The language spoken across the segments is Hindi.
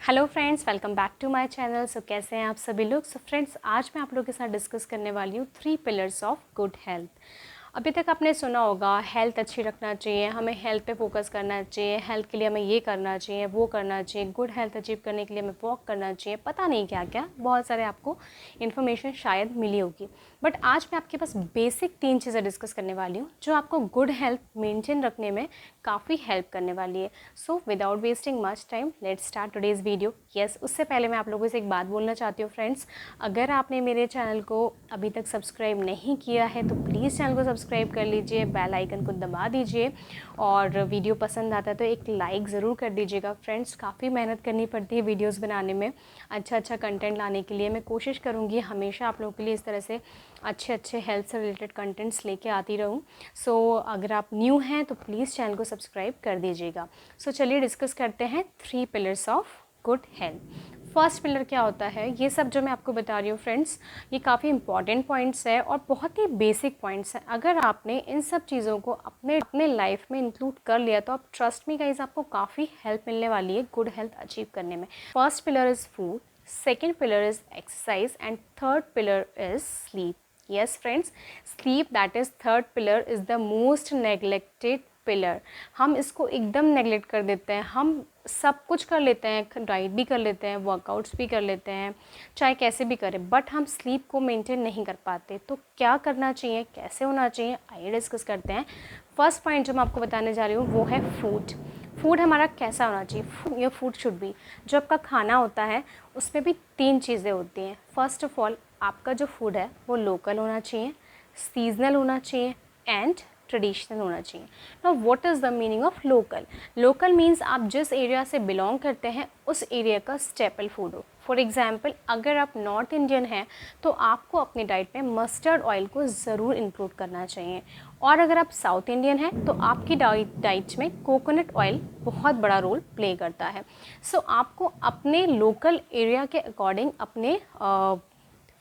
Hello friends, welcome back to my channel. So कैसे हैं आप सभी लोग। सो फ्रेंड्स, आज मैं आप लोगों के साथ डिस्कस करने वाली हूँ 3 पिलर्स ऑफ गुड हेल्थ। अभी तक आपने सुना होगा हेल्थ अच्छी रखना चाहिए, हमें हेल्थ पे फोकस करना चाहिए, हेल्थ के लिए हमें ये करना चाहिए, वो करना चाहिए, गुड हेल्थ अचीव करने के लिए हमें वॉक करना चाहिए, पता नहीं क्या क्या बहुत सारे आपको इन्फॉर्मेशन शायद मिली होगी। बट आज मैं आपके पास बेसिक 3 चीज़ें डिस्कस करने वाली हूँ जो आपको गुड हेल्थ मेंटेन रखने में काफ़ी हेल्प करने वाली है। So without wasting much time let's start today's video. Yes, उससे पहले मैं आप लोगों से एक बात बोलना चाहती हूँ फ्रेंड्स, अगर आपने मेरे चैनल को अभी तक सब्सक्राइब नहीं किया है तो प्लीज़ चैनल को सब्सक्राइब कर लीजिए, बेल आइकन को दबा दीजिए और वीडियो पसंद आता है तो एक लाइक ज़रूर कर दीजिएगा फ्रेंड्स। काफ़ी मेहनत करनी पड़ती है वीडियोज़ बनाने में, अच्छा कंटेंट लाने के लिए। मैं कोशिश करूँगी हमेशा आप लोगों के लिए इस तरह से अच्छे हेल्थ से रिलेटेड कंटेंट्स लेके आती रहूँ। सो अगर आप न्यू हैं तो प्लीज़ चैनल को सब्सक्राइब कर दीजिएगा। सो चलिए डिस्कस करते हैं 3 pillars of good health. First pillar क्या होता है, ये सब जो मैं आपको बता रही हूँ फ्रेंड्स, ये काफ़ी इंपॉर्टेंट पॉइंट्स है और बहुत ही बेसिक पॉइंट्स हैं। अगर आपने इन सब चीज़ों को अपने लाइफ में इंक्लूड कर लिया तो आप ट्रस्ट मी गाइस, आपको काफ़ी हेल्प मिलने वाली है गुड हेल्थ अचीव करने में। First pillar is food, second pillar is exercise and third pillar is sleep. Yes friends, sleep that is third pillar is the most neglected pillar। हम इसको एकदम नेगलेक्ट कर देते हैं। हम सब कुछ कर लेते हैं, डाइट भी कर लेते हैं, वर्कआउट्स भी कर लेते हैं, चाहे कैसे भी करें, बट हम स्लीप को मेंटेन नहीं कर पाते। तो क्या करना चाहिए, कैसे होना चाहिए, आइए डिस्कस करते हैं। फर्स्ट पॉइंट जो मैं आपको बताने जा रही हूँ वो है फूड। फूड हमारा कैसा होना चाहिए, ये फूड शुड बी, जो आपका खाना होता है उसमें भी 3 चीज़ें होती हैं। फर्स्ट ऑफ ऑल, आपका जो फूड है वो लोकल होना चाहिए, सीजनल होना चाहिए एंड ट्रेडिशनल होना चाहिए। Now what is the meaning of local? Local means आप जिस एरिया से बिलोंग करते हैं उस एरिया का स्टेपल फूड हो। फॉर एग्जाम्पल, अगर आप नॉर्थ इंडियन हैं तो आपको अपनी डाइट में मस्टर्ड ऑयल को ज़रूर इंक्लूड करना चाहिए, और अगर आप साउथ इंडियन हैं तो आपकी डाइट में कोकोनट ऑयल बहुत बड़ा रोल प्ले करता है। सो आपको अपने लोकल एरिया के अकॉर्डिंग अपने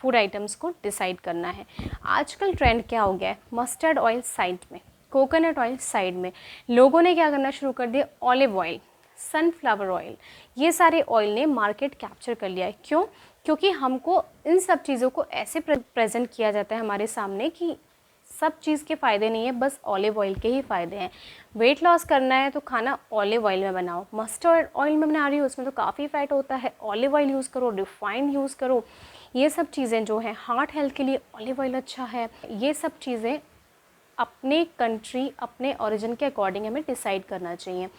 फूड आइटम्स को डिसाइड करना है। आजकल ट्रेंड क्या हो गया है, मस्टर्ड ऑयल साइड में, कोकोनट ऑयल साइड में, लोगों ने क्या करना शुरू कर दिया, ऑलिव ऑयल, सनफ्लावर ऑयल, ये सारे ऑयल ने मार्केट कैप्चर कर लिया है। क्यों? क्योंकि हमको इन सब चीज़ों को ऐसे प्रेजेंट किया जाता है हमारे सामने कि सब चीज़ के फ़ायदे नहीं है, बस ऑलिव ऑयल के ही फ़ायदे हैं। वेट लॉस करना है तो खाना ऑलिव ऑयल में बनाओ। मस्टर्ड ऑयल में बना रही हो उसमें तो काफ़ी फ़ैट होता है, ऑलिव ऑयल यूज़ करो, रिफाइंड यूज़ करो। ये सब चीज़ें जो हैं, हार्ट हेल्थ के लिए ऑलिव ऑयल अच्छा है। ये सब चीज़ें अपने कंट्री, अपने ओरिजिन के अकॉर्डिंग हमें डिसाइड करना चाहिए।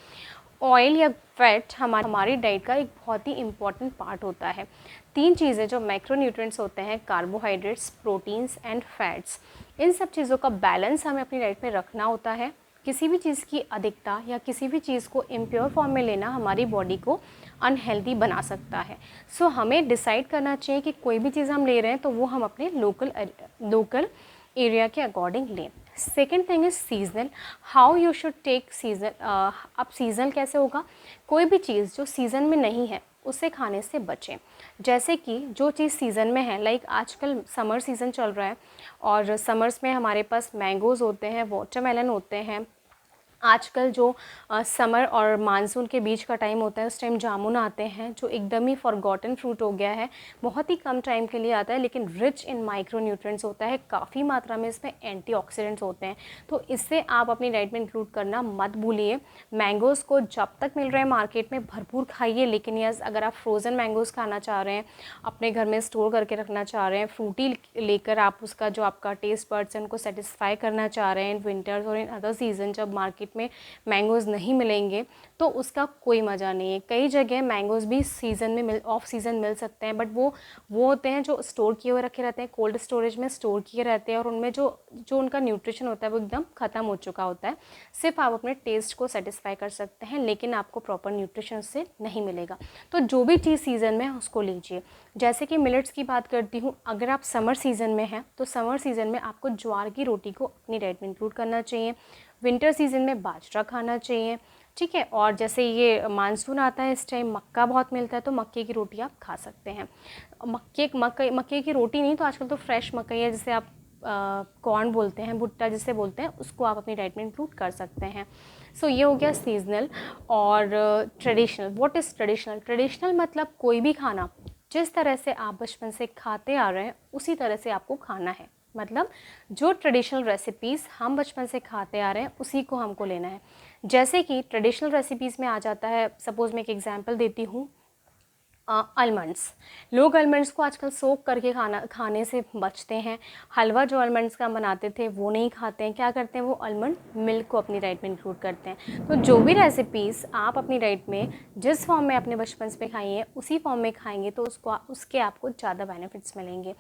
ऑयल या फैट हमारी डाइट का एक बहुत ही इम्पॉर्टेंट पार्ट होता है। 3 चीज़ें जो मैक्रोन्यूट्रिएंट्स होते हैं, कार्बोहाइड्रेट्स, प्रोटीन्स एंड फैट्स, इन सब चीज़ों का बैलेंस हमें अपनी डाइट में रखना होता है। किसी भी चीज़ की अधिकता या किसी भी चीज़ को इम्प्योर फॉर्म में लेना हमारी बॉडी को अनहेल्दी बना सकता है। सो हमें डिसाइड करना चाहिए कि कोई भी चीज़ हम ले रहे हैं तो वो हम अपने लोकल एरिया के अकॉर्डिंग लें। Second thing is seasonal, how you should take season. अब सीज़नल कैसे होगा, कोई भी चीज़ जो सीज़न में नहीं है उसे खाने से बचें। जैसे कि जो चीज़ सीज़न में है, लाइक आजकल समर सीज़न चल रहा है और समर्स में हमारे पास मैंगोज़ होते हैं, वाटरमेलन होते हैं। आजकल जो समर और मानसून के बीच का टाइम होता है उस टाइम जामुन आते हैं, जो एकदम ही फॉरगॉटन फ्रूट हो गया है, बहुत ही कम टाइम के लिए आता है लेकिन रिच इन माइक्रोन्यूट्रिएंट्स होता है, काफ़ी मात्रा में इसमें एंटीऑक्सीडेंट्स होते हैं। तो इससे आप अपनी डाइट में इंक्लूड करना मत भूलिए। मैंगोज़ को जब तक मिल रहे हैं मार्केट में भरपूर खाइए, लेकिन यस, अगर आप फ्रोज़न मैंगोज़ खाना चाह रहे हैं, अपने घर में स्टोर करके रखना चाह रहे हैं, फ्रूटी लेकर आप उसका जो आपका टेस्ट बर्ड्स है उनको सेटिस्फाई करना चाह रहे हैं इन विंटर्स और इन अदर सीजन जब मार्केट में मैंगोज़ नहीं मिलेंगे, तो उसका कोई मज़ा नहीं है। कई जगह मैंगोज़ भी सीज़न में ऑफ सीज़न मिल सकते हैं, बट वो होते हैं जो स्टोर किए हुए रखे रहते हैं, कोल्ड स्टोरेज में स्टोर किए रहते हैं, और उनमें जो उनका न्यूट्रिशन होता है वो एकदम ख़त्म हो चुका होता है। सिर्फ आप अपने टेस्ट को सेटिस्फाई कर सकते हैं लेकिन आपको प्रॉपर न्यूट्रिशन से नहीं मिलेगा। तो जो भी चीज़ सीज़न में है उसको लीजिए। जैसे कि मिलेट्स की बात करती हूँ, अगर आप समर सीज़न में हैं तो समर सीज़न में आपको ज्वार की रोटी को अपनी डाइट में इंक्लूड करना चाहिए। विंटर सीज़न में बाजरा खाना चाहिए, ठीक है। और जैसे ये मानसून आता है इस टाइम मक्का बहुत मिलता है तो मक्के की रोटी आप खा सकते हैं। मक्के की रोटी नहीं तो आजकल तो फ्रेश मकई है जिसे आप कॉर्न बोलते हैं, भुट्टा जिसे बोलते हैं, उसको आप अपनी डाइट में इंक्लूड कर सकते हैं। सो ये हो गया सीजनल। और traditional, what is traditional? Traditional मतलब कोई भी खाना जिस तरह से आप बचपन से खाते आ रहे हैं उसी तरह से आपको खाना है। मतलब जो ट्रेडिशनल रेसिपीज़ हम बचपन से खाते आ रहे हैं उसी को हमको लेना है। जैसे कि ट्रेडिशनल रेसिपीज़ में आ जाता है, सपोज़ मैं एक एग्जांपल देती हूँ, आलमंड्स। लोग आलमंड्स को आजकल सोक करके खाने से बचते हैं। हलवा जो आलमंड्स का बनाते थे वो नहीं खाते हैं। क्या करते हैं, वो आलमंड मिल्क को अपनी डाइट में इंक्लूड करते हैं। तो जो भी रेसिपीज़ आप अपनी डाइट में जिस फॉर्म में अपने बचपन से खाई हैं उसी फॉर्म में खाएंगे तो उसके आपको ज़्यादा बेनिफिट्स मिलेंगे।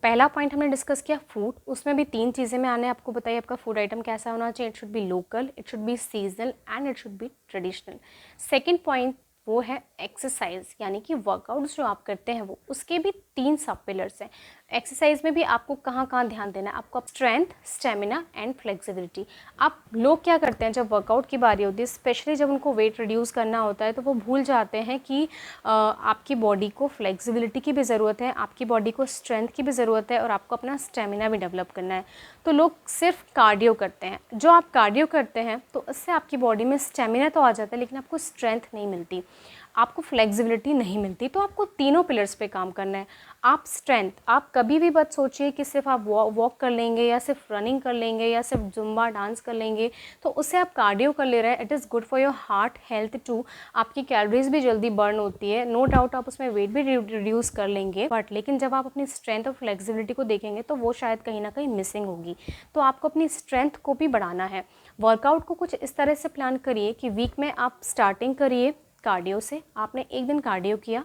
पहला पॉइंट हमने डिस्कस किया फूड। उसमें भी 3 चीज़ें में आने आपको बताइए आपका फूड आइटम कैसा होना चाहिए। It should be local, it should be seasonal and it should be traditional. Second point वो है एक्सरसाइज, यानी कि वर्कआउट्स जो आप करते हैं वो, उसके भी 3 सब पिलर्स हैं। एक्सरसाइज में भी आपको कहाँ कहाँ ध्यान देना है, आपको स्ट्रेंथ, स्टेमिना एंड फ्लेक्सिबिलिटी। आप लोग क्या करते हैं जब वर्कआउट की बारी होती है, स्पेशली जब उनको वेट रिड्यूस करना होता है, तो वो भूल जाते हैं कि आपकी बॉडी को फ्लेक्सिबिलिटी की भी ज़रूरत है, आपकी बॉडी को स्ट्रेंथ की भी ज़रूरत है और आपको अपना स्टेमिना भी डेवलप करना है। तो लोग सिर्फ कार्डियो करते हैं। जो आप कार्डियो करते हैं तो उससे आपकी बॉडी में स्टेमिना तो आ जाता है लेकिन आपको स्ट्रेंथ नहीं मिलती, आपको फ्लेक्सिबिलिटी नहीं मिलती। तो आपको तीनों पिलर्स पे काम करना है। आप स्ट्रेंथ, आप कभी भी मत सोचिए कि सिर्फ आप वॉक कर लेंगे या सिर्फ रनिंग कर लेंगे या सिर्फ जुम्बा डांस कर लेंगे तो उससे आप कार्डियो कर ले रहे हैं। It is good for your heart health too. आपकी कैलोरीज भी जल्दी बर्न होती है, नो डाउट आप उसमें वेट भी रिड्यूस कर लेंगे, बट लेकिन जब आप अपनी स्ट्रेंथ और फ्लेक्सिबिलिटी को देखेंगे तो वो शायद कहीं ना कहीं मिसिंग होगी। तो आपको अपनी स्ट्रेंथ को भी बढ़ाना है। वर्कआउट को कुछ इस तरह से प्लान करिए कि वीक में आप स्टार्टिंग करिए कार्डियो से। आपने एक दिन कार्डियो किया,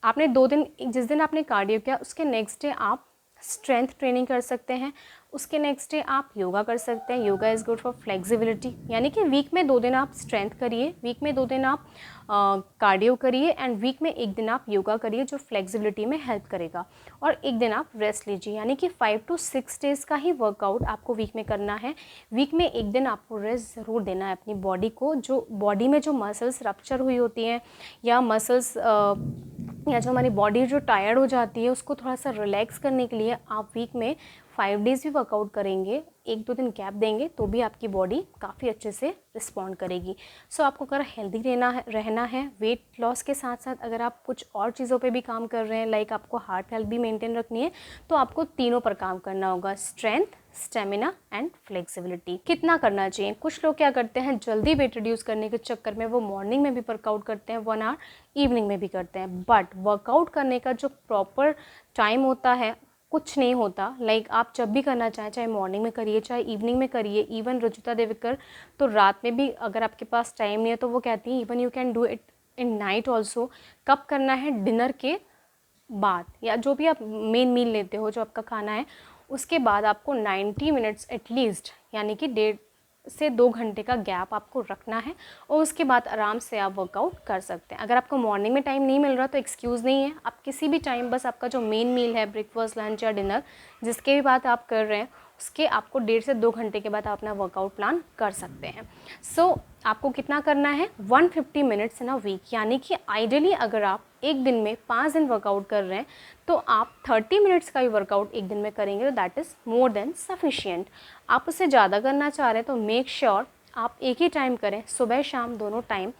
आपने 2 दिन, जिस दिन आपने कार्डियो किया उसके नेक्स्ट डे आप स्ट्रेंथ ट्रेनिंग कर सकते हैं, उसके नेक्स्ट डे आप योगा कर सकते हैं। Yoga is good for flexibility, यानी कि वीक में 2 दिन आप स्ट्रेंथ करिए, वीक में 2 दिन आप कार्डियो करिए एंड वीक में 1 दिन आप योगा करिए जो फ्लेक्सिबिलिटी में हेल्प करेगा, और 1 दिन आप रेस्ट लीजिए। यानी कि 5 to 6 डेज़ का ही वर्कआउट आपको वीक में करना है। वीक में 1 दिन आपको रेस्ट ज़रूर देना है अपनी बॉडी को। जो बॉडी में जो मसल्स रप्चर हुई होती हैं या मसल्स या जो हमारी बॉडी जो टायर्ड हो जाती है उसको थोड़ा सा रिलैक्स करने के लिए आप वीक में 5 डेज़ भी वर्कआउट करेंगे, 1-2 दिन गैप देंगे तो भी आपकी बॉडी काफ़ी अच्छे से रिस्पॉन्ड करेगी। आपको अगर हेल्दी रहना है वेट लॉस के साथ साथ, अगर आप कुछ और चीज़ों पे भी काम कर रहे हैं, लाइक आपको हार्ट हेल्थ भी मेंटेन रखनी है, तो आपको तीनों पर काम करना होगा, स्ट्रेंथ, स्टेमिना एंड फ्लेक्सिबिलिटी। कितना करना चाहिए? कुछ लोग क्या करते हैं, जल्दी वेट रिड्यूस करने के चक्कर में वो मॉर्निंग में भी वर्कआउट करते हैं 1 आवर, इवनिंग में भी करते हैं, बट वर्कआउट करने का जो प्रॉपर टाइम होता है कुछ नहीं होता। लाइक आप जब भी करना चाहें, चाहे मॉर्निंग में करिए चाहे इवनिंग में करिए। इवन रुचिता देविकर तो रात में भी, अगर आपके पास टाइम नहीं है तो वो कहती हैं even you can do it in night also. कब करना है? डिनर के बाद, या जो भी आप मेन मील लेते हो जो आपका खाना है उसके बाद आपको 90 मिनट्स एटलीस्ट, यानी कि 1.5 से 2 घंटे का गैप आपको रखना है और उसके बाद आराम से आप वर्कआउट कर सकते हैं। अगर आपको मॉर्निंग में टाइम नहीं मिल रहा तो एक्सक्यूज़ नहीं है, आप किसी भी टाइम बस आपका जो मेन मील है, ब्रेकफास्ट, लंच या डिनर, जिसके भी बाद आप कर रहे हैं उसके आपको 1.5 से 2 घंटे के बाद आप अपना वर्कआउट प्लान कर सकते हैं। आपको कितना करना है? 150 मिनट्स इन अ वीक, यानी कि आइडियली अगर आप एक दिन में 5 दिन वर्कआउट कर रहे हैं तो आप 30 मिनट्स का भी वर्कआउट एक दिन में करेंगे तो that is more than sufficient. आप उससे ज़्यादा करना चाह रहे हैं तो मेक श्योर आप एक ही टाइम करें, सुबह शाम दोनों टाइम।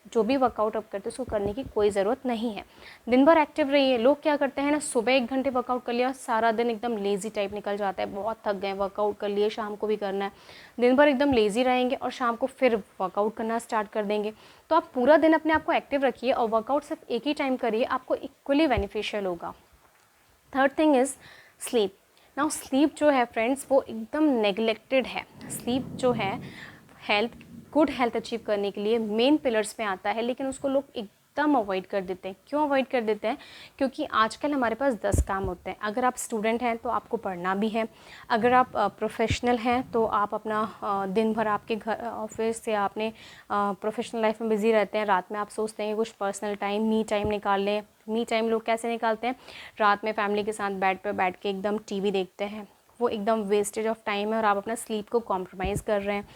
जो भी वर्कआउट आप करते हैं उसको करने की कोई ज़रूरत नहीं है। दिन भर एक्टिव रहिए। लोग क्या करते हैं ना, सुबह 1 घंटे वर्कआउट कर लिया, सारा दिन एकदम लेज़ी टाइप निकल जाता है, बहुत थक गए, वर्कआउट कर लिए, शाम को भी करना है, दिन भर एकदम लेज़ी रहेंगे और शाम को फिर वर्कआउट करना स्टार्ट कर देंगे। तो आप पूरा दिन अपने आप को एक्टिव रखिए और वर्कआउट सिर्फ एक ही टाइम करिए, आपको इक्वली बेनिफिशियल होगा। Third thing is sleep. Now sleep जो है फ्रेंड्स वो एकदम नेग्लेक्टेड है। स्लीप जो है गुड हेल्थ अचीव करने के लिए मेन पिलर्स में आता है, लेकिन उसको लोग एकदम अवॉइड कर देते हैं। क्यों अवॉइड कर देते हैं? क्योंकि आजकल हमारे पास 10 काम होते हैं। अगर आप स्टूडेंट हैं तो आपको पढ़ना भी है, अगर आप प्रोफेशनल हैं तो आप अपना दिन भर आपके घर ऑफिस या अपने प्रोफेशनल लाइफ में बिज़ी रहते हैं, रात में आप सोचते हैं कि कुछ पर्सनल टाइम, मी टाइम निकाल लें। मी टाइम लोग कैसे निकालते हैं? रात में फैमिली के साथ बेड पे बैठ के एकदम टीवी देखते हैं, वो एकदम वेस्टेज ऑफ टाइम है और आप अपना स्लीप को कॉम्प्रोमाइज़ कर रहे हैं।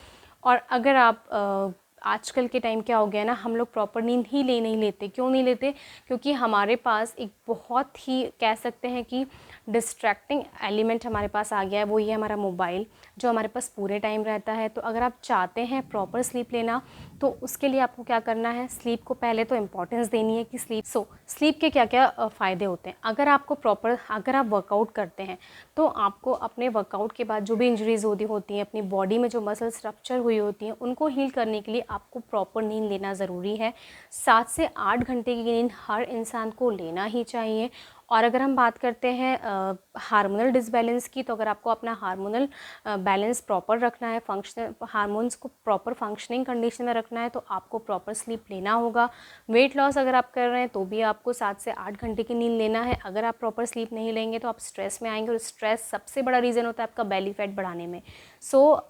और अगर आप आजकल के टाइम क्या हो गया ना, हम लोग प्रॉपर नींद ही नहीं लेते। क्यों नहीं लेते? क्योंकि हमारे पास एक बहुत ही कह सकते हैं कि डिस्ट्रैक्टिंग एलिमेंट हमारे पास आ गया है, वो ये हमारा मोबाइल जो हमारे पास पूरे टाइम रहता है। तो अगर आप चाहते हैं प्रॉपर स्लीप लेना तो उसके लिए आपको क्या करना है, स्लीप को पहले तो इम्पॉर्टेंस देनी है कि स्लीप के क्या क्या फ़ायदे होते हैं। अगर आप वर्कआउट करते हैं तो आपको अपने वर्कआउट के बाद जो भी इंजरीज़ होती हैं, अपनी बॉडी में जो मसल्स रप्चर हुई होती हैं, उनको हील करने के लिए आपको प्रॉपर नींद लेना ज़रूरी है। 7 से 8 घंटे की नींद हर इंसान को लेना ही चाहिए। और अगर हम बात करते हैं हार्मोनल डिसबैलेंस की, तो अगर आपको अपना हार्मोनल बैलेंस प्रॉपर रखना है, फंक्शनल हार्मोन्स को प्रॉपर फंक्शनिंग कंडीशन में रखना है, तो आपको प्रॉपर स्लीप लेना होगा। वेट लॉस अगर आप कर रहे हैं तो भी आपको 7 से 8 घंटे की नींद लेना है। अगर आप प्रॉपर स्लीप नहीं लेंगे तो आप स्ट्रेस में आएंगे, और स्ट्रेस सबसे बड़ा रीज़न होता है आपका बेली फैट बढ़ाने में।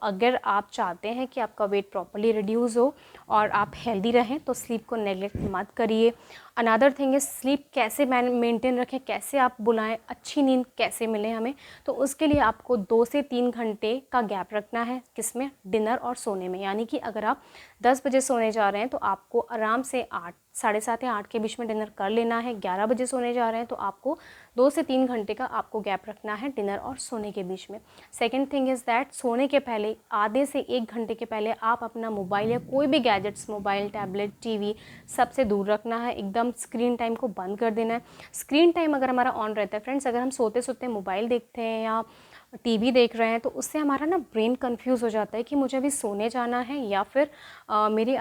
अगर आप चाहते हैं कि आपका वेट प्रॉपरली रिड्यूस हो और आप हेल्दी रहें तो स्लीप को नेगलेक्ट मत करिए। अनदर थिंग इज स्लीप कैसे मेंटेन रखें, कैसे आप बुलाएं, अच्छी नींद कैसे मिले हमें, तो उसके लिए आपको 2 से 3 घंटे का गैप रखना है। किसमें? डिनर और सोने में। यानी कि अगर आप 10 बजे सोने जा रहे हैं तो आपको आराम से 8, साढ़े 7 या 8 के बीच में डिनर कर लेना है। 11 बजे सोने जा रहे हैं तो आपको 2 से 3 घंटे का आपको गैप रखना है डिनर और सोने के बीच में। सेकेंड थिंग इज़ दैट सोने के पहले आधे से 1 घंटे के पहले आप अपना मोबाइल या कोई भी गैजेट्स, मोबाइल, टैबलेट, टीवी, सबसे दूर रखना है। एकदम स्क्रीन टाइम को बंद कर देना है। स्क्रीन टाइम अगर हमारा ऑन रहता है फ्रेंड्स, अगर हम सोते सोते मोबाइल देखते हैं या टीवी देख रहे हैं तो उससे हमारा ना ब्रेन कंफ्यूज हो जाता है कि मुझे अभी सोने जाना है या फिर हमारी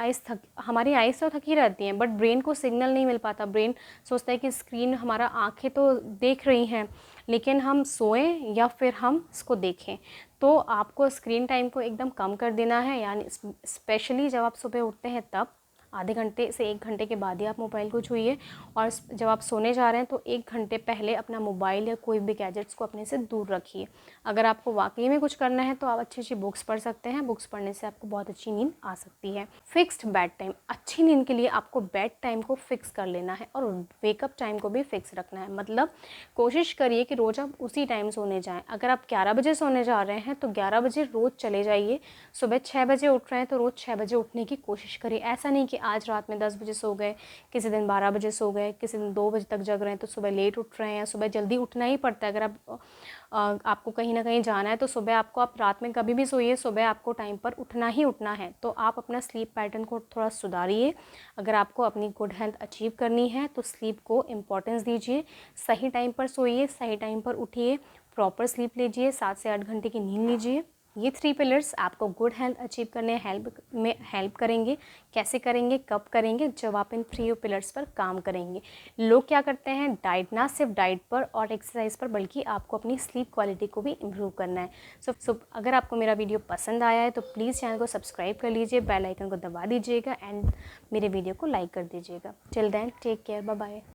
आइज़ तो थकी रहती हैं बट ब्रेन को सिग्नल नहीं मिल पाता। ब्रेन सोचता है कि स्क्रीन, हमारा आंखें तो देख रही हैं लेकिन हम सोएं या फिर हम इसको देखें। तो आपको स्क्रीन टाइम को एकदम कम कर देना है। यानी स्पेशली जब आप सुबह उठते हैं तब आधे घंटे से 1 घंटे के बाद ही आप मोबाइल को छूइए, और जब आप सोने जा रहे हैं तो 1 घंटे पहले अपना मोबाइल या कोई भी गैजेट्स को अपने से दूर रखिए। अगर आपको वाकई में कुछ करना है तो आप अच्छी अच्छी बुक्स पढ़ सकते हैं। बुक्स पढ़ने से आपको बहुत अच्छी नींद आ सकती है। फिक्स्ड बेड टाइम, अच्छी नींद के लिए आपको बेड टाइम को फिक्स कर लेना है और वेकअप टाइम को भी फिक्स रखना है। मतलब कोशिश करिए कि रोज़ आप उसी टाइम सोने जाएं। अगर आप 11 बजे सोने जा रहे हैं तो 11 बजे रोज़ चले जाइए। सुबह 6 बजे उठ रहे हैं तो रोज़ 6 बजे उठने की कोशिश करिए। ऐसा नहीं कि आज रात में 10 बजे सो गए, किसी दिन 12 बजे सो गए, किसी दिन 2 बजे तक जग रहे हैं तो सुबह लेट उठ रहे हैं। सुबह जल्दी उठना ही पड़ता है। अगर आपको कहीं ना कहीं जाना है तो सुबह आप रात में कभी भी सोइए, सुबह आपको टाइम पर उठना ही उठना है। तो आप अपना स्लीप पैटर्न को थोड़ा सुधारिए। अगर आपको अपनी गुड हेल्थ अचीव करनी है तो स्लीप को इम्पोर्टेंस दीजिए। सही टाइम पर सोइए, सही टाइम पर उठिए, प्रॉपर स्लीप लीजिए, 7 से 8 घंटे की नींद लीजिए। ये 3 पिलर्स आपको गुड हेल्थ अचीव करने हेल्प करेंगे। कैसे करेंगे, कब करेंगे? जब आप इन 3 पिलर्स पर काम करेंगे। लोग क्या करते हैं, डाइट, ना सिर्फ डाइट पर और एक्सरसाइज पर बल्कि आपको अपनी स्लीप क्वालिटी को भी इम्प्रूव करना है। सो अगर आपको मेरा वीडियो पसंद आया है तो प्लीज़ चैनल को सब्सक्राइब कर लीजिए, बेल आइकन को दबा दीजिएगा एंड मेरे वीडियो को लाइक कर दीजिएगा। Till then take care, bye bye.